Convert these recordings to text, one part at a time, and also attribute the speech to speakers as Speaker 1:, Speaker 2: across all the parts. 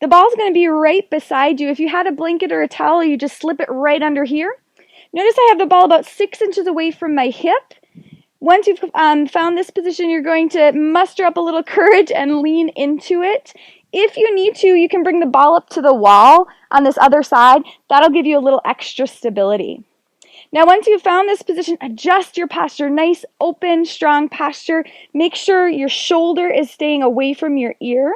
Speaker 1: The ball's going to be right beside you. If you had a blanket or a towel, you just slip it right under here. Notice I have the ball about 6 inches away from my hip. Once you've found this position, you're going to muster up a little courage and lean into it. If you need to, you can bring the ball up to the wall on this other side. That'll give you a little extra stability. Now, once you've found this position, adjust your posture. Nice, open, strong posture. Make sure your shoulder is staying away from your ear.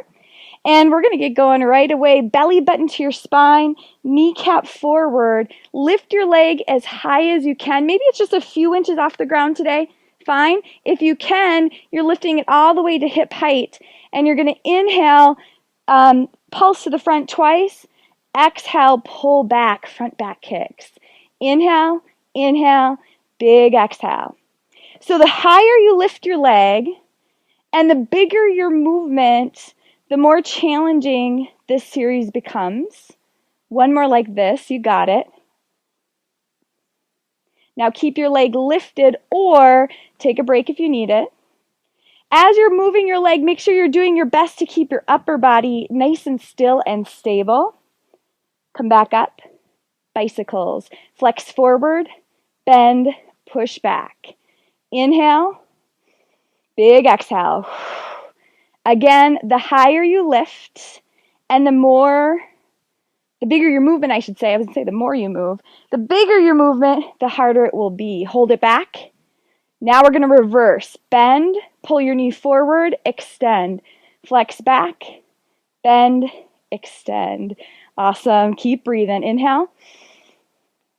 Speaker 1: And we're going to get going right away. Belly button to your spine, kneecap forward. Lift your leg as high as you can. Maybe it's just a few inches off the ground today. Fine. If you can, you're lifting it all the way to hip height. And you're going to inhale, pulse to the front twice. Exhale, pull back, front back kicks. Inhale, inhale, big exhale. So the higher you lift your leg and the bigger your movement, the more challenging this series becomes. One more like this, you got it. Now keep your leg lifted or take a break if you need it. As you're moving your leg, make sure you're doing your best to keep your upper body nice and still and stable. Come back up. Bicycles. Flex forward, bend, push back. Inhale, big exhale. Again, the higher you lift and the bigger your movement, I should say. I was going to say the more you move. The bigger your movement, the harder it will be. Hold it back. Now we're going to reverse. Bend, pull your knee forward, extend. Flex back, bend, extend. Awesome. Keep breathing. Inhale.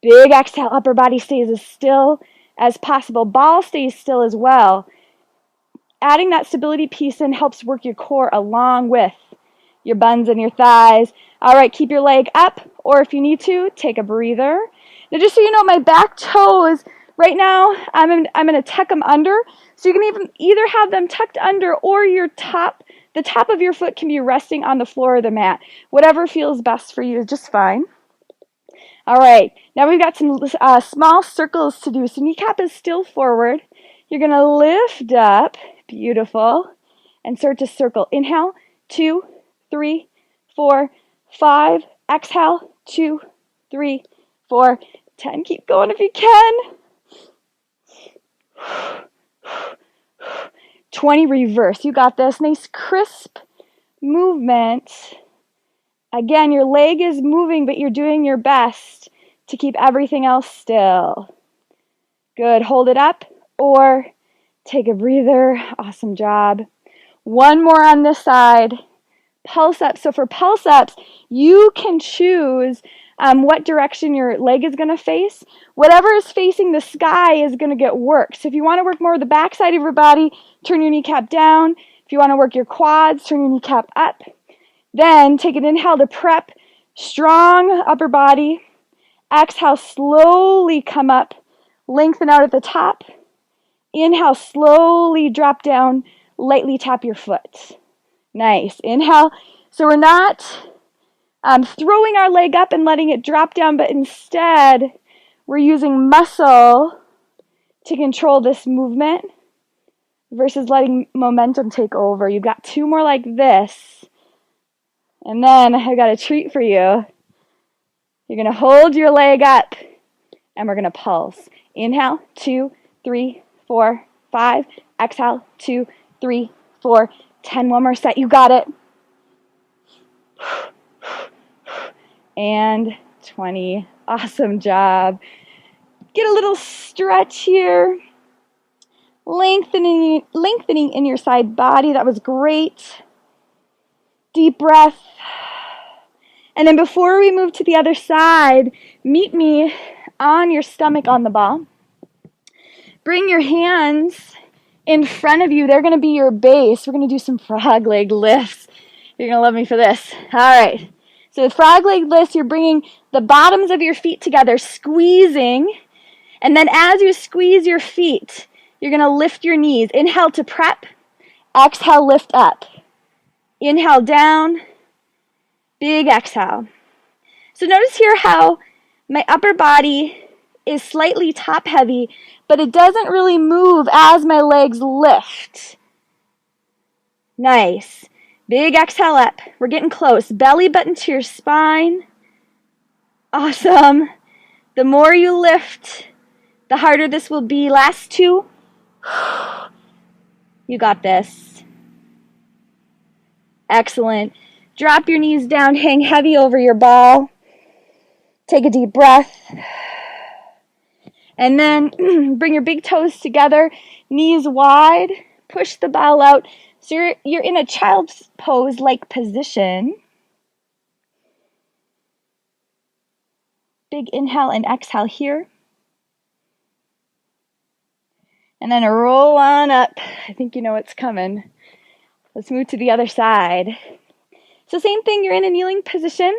Speaker 1: Big exhale. Upper body stays as still as possible. Ball stays still as well. Adding that stability piece in helps work your core along with your buns and your thighs. All right, keep your leg up, or if you need to, take a breather. Now, just so you know, my back toes, right now, I'm going to tuck them under. So you can either have them tucked under or the top of your foot can be resting on the floor or the mat. Whatever feels best for you is just fine. All right, now we've got some small circles to do. So kneecap is still forward. You're going to lift up, beautiful, and start to circle. Inhale, 2, 3, 4, 5. Exhale, 2, 3, 4, 10. Keep going if you can. 20, reverse. You got this. Nice, crisp movement. Again, your leg is moving, but you're doing your best to keep everything else still. Good. Hold it up or take a breather. Awesome job. One more on this side. Pulse up. So for pulse ups, you can choose what direction your leg is going to face. Whatever is facing the sky is going to get worked. So if you want to work more of the back side of your body, turn your kneecap down. If you want to work your quads, turn your kneecap up. Then take an inhale to prep. Strong upper body. Exhale, slowly come up. Lengthen out at the top. Inhale, slowly drop down. Lightly tap your foot. Nice. Inhale. So we're not throwing our leg up and letting it drop down, but instead we're using muscle to control this movement versus letting momentum take over. You've got 2 more like this. And then I've got a treat for you. You're going to hold your leg up and we're going to pulse. Inhale, 2, 3, 4, 5. Exhale, 2, 3, 4, 10. One more set. You got it. And 20. Awesome job. Get a little stretch here. Lengthening in your side body. That was great. Deep breath. And then before we move to the other side, meet me on your stomach on the ball. Bring your hands in front of you. They're going to be your base. We're going to do some frog leg lifts. You're going to love me for this. All right. So with frog leg lifts, you're bringing the bottoms of your feet together, squeezing. And then as you squeeze your feet, you're going to lift your knees. Inhale to prep. Exhale, lift up. Inhale down. Big exhale. So notice here how my upper body is slightly top heavy, but it doesn't really move as my legs lift. Nice. Big exhale up. We're getting close. Belly button to your spine. Awesome. The more you lift, the harder this will be. Last two. You got this. Excellent. Drop your knees down, hang heavy over your ball. Take a deep breath. And then bring your big toes together, knees wide, push the ball out. So you're in a child's pose-like position. Big inhale and exhale here. And then roll on up. I think you know what's coming. Let's move to the other side. So same thing, you're in a kneeling position.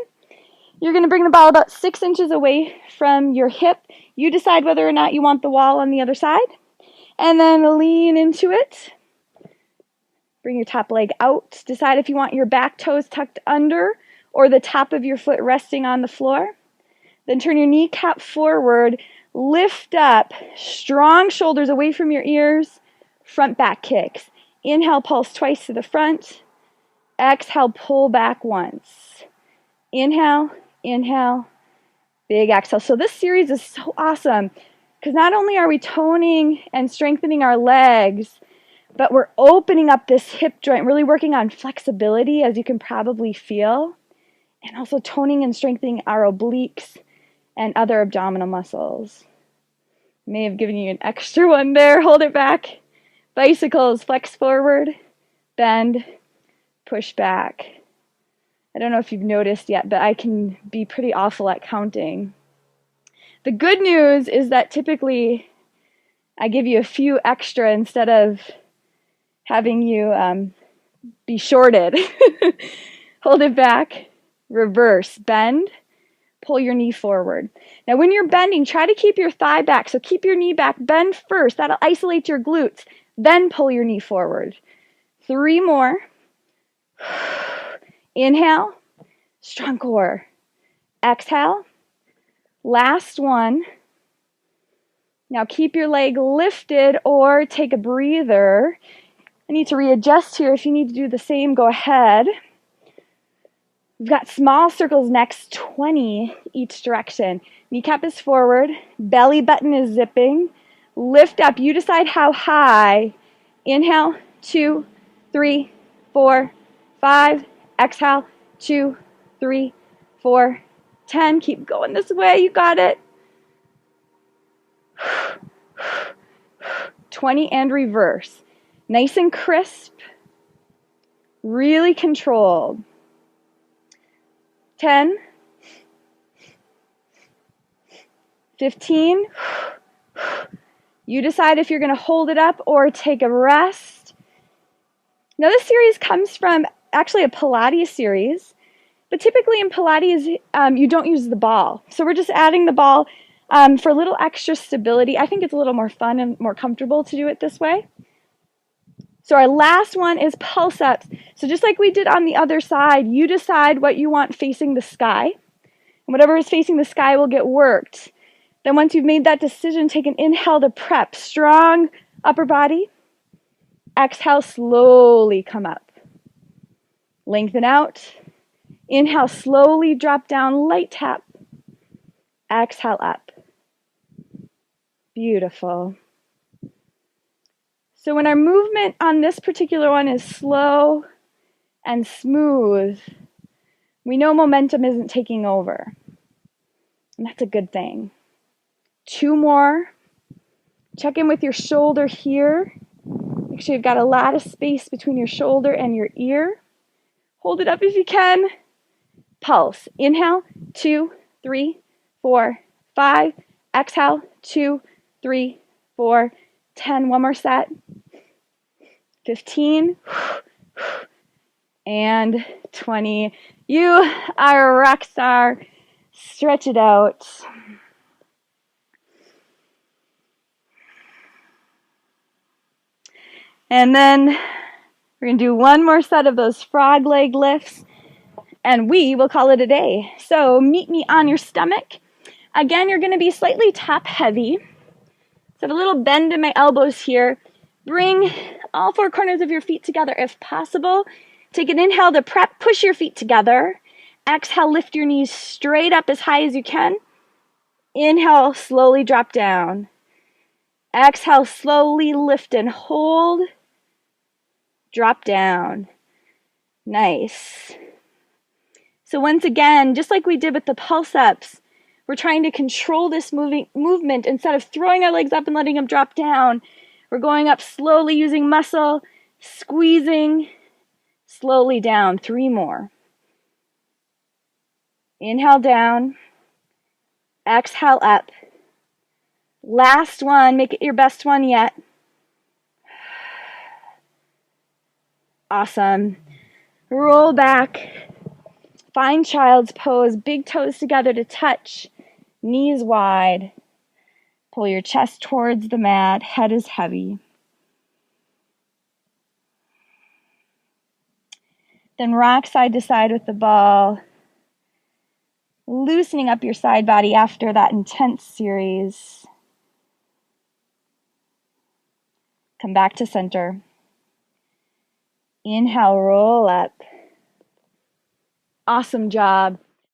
Speaker 1: You're going to bring the ball about 6 inches away from your hip. You decide whether or not you want the wall on the other side. And then lean into it. Bring your top leg out. Decide if you want your back toes tucked under or the top of your foot resting on the floor. Then turn your kneecap forward. Lift up. Strong shoulders away from your ears. Front back kicks. Inhale, pulse twice to the front. Exhale, pull back once. Inhale, inhale, big exhale. So this series is so awesome because not only are we toning and strengthening our legs, but we're opening up this hip joint, really working on flexibility, as you can probably feel, and also toning and strengthening our obliques and other abdominal muscles. May have given you an extra one there. Hold it back. Bicycles, flex forward, bend, push back. I don't know if you've noticed yet, but I can be pretty awful at counting. The good news is that typically I give you a few extra instead of having you be shorted. Hold it back, reverse, bend, pull your knee forward. Now when you're bending, try to keep your thigh back. So keep your knee back, bend first. That'll isolate your glutes. Then pull your knee forward. 3 more. Inhale, strong core. Exhale, last one. Now keep your leg lifted or take a breather. I need to readjust here. If you need to do the same, go ahead. We've got small circles next, 20 each direction. Kneecap is forward, belly button is zipping. Lift up, you decide how high. Inhale, 2, 3, 4, 5. Exhale, 2, 3, 4, 10. Keep going this way, you got it. 20 and reverse. Nice and crisp, really controlled. 10, 15. You decide if you're going to hold it up or take a rest. Now this series comes from actually a Pilates series, but typically in Pilates you don't use the ball. So we're just adding the ball for a little extra stability. I think it's a little more fun and more comfortable to do it this way. So our last one is pulse ups. So just like we did on the other side, you decide what you want facing the sky. And whatever is facing the sky will get worked. Then once you've made that decision, take an inhale to prep. Strong upper body. Exhale, slowly come up. Lengthen out. Inhale, slowly drop down, light tap. Exhale up. Beautiful. So when our movement on this particular one is slow and smooth, we know momentum isn't taking over. And that's a good thing. 2 more. Check in with your shoulder here. Make sure you've got a lot of space between your shoulder and your ear. Hold it up if you can. Pulse. Inhale, 2, 3, 4, 5. Exhale, 2, 3, 4, 10. One more set. 15. And 20. You are a rock star. Stretch it out. And then we're going to do one more set of those frog leg lifts, and we will call it a day. So meet me on your stomach. Again, you're going to be slightly top heavy. So I have a little bend in my elbows here. Bring all 4 corners of your feet together if possible. Take an inhale to prep, push your feet together. Exhale, lift your knees straight up as high as you can. Inhale, slowly drop down. Exhale, slowly lift and hold. Drop down. Nice. So once again, just like we did with the pulse ups, we're trying to control this movement instead of throwing our legs up and letting them drop down. We're going up slowly using muscle, squeezing slowly down. 3 more. Inhale down. Exhale up. Last one. Make it your best one yet. Awesome. Roll back. Find child's pose. Big toes together to touch. Knees wide. Pull your chest towards the mat. Head is heavy. Then rock side to side with the ball. Loosening up your side body after that intense series. Come back to center. Inhale, roll up. Awesome job.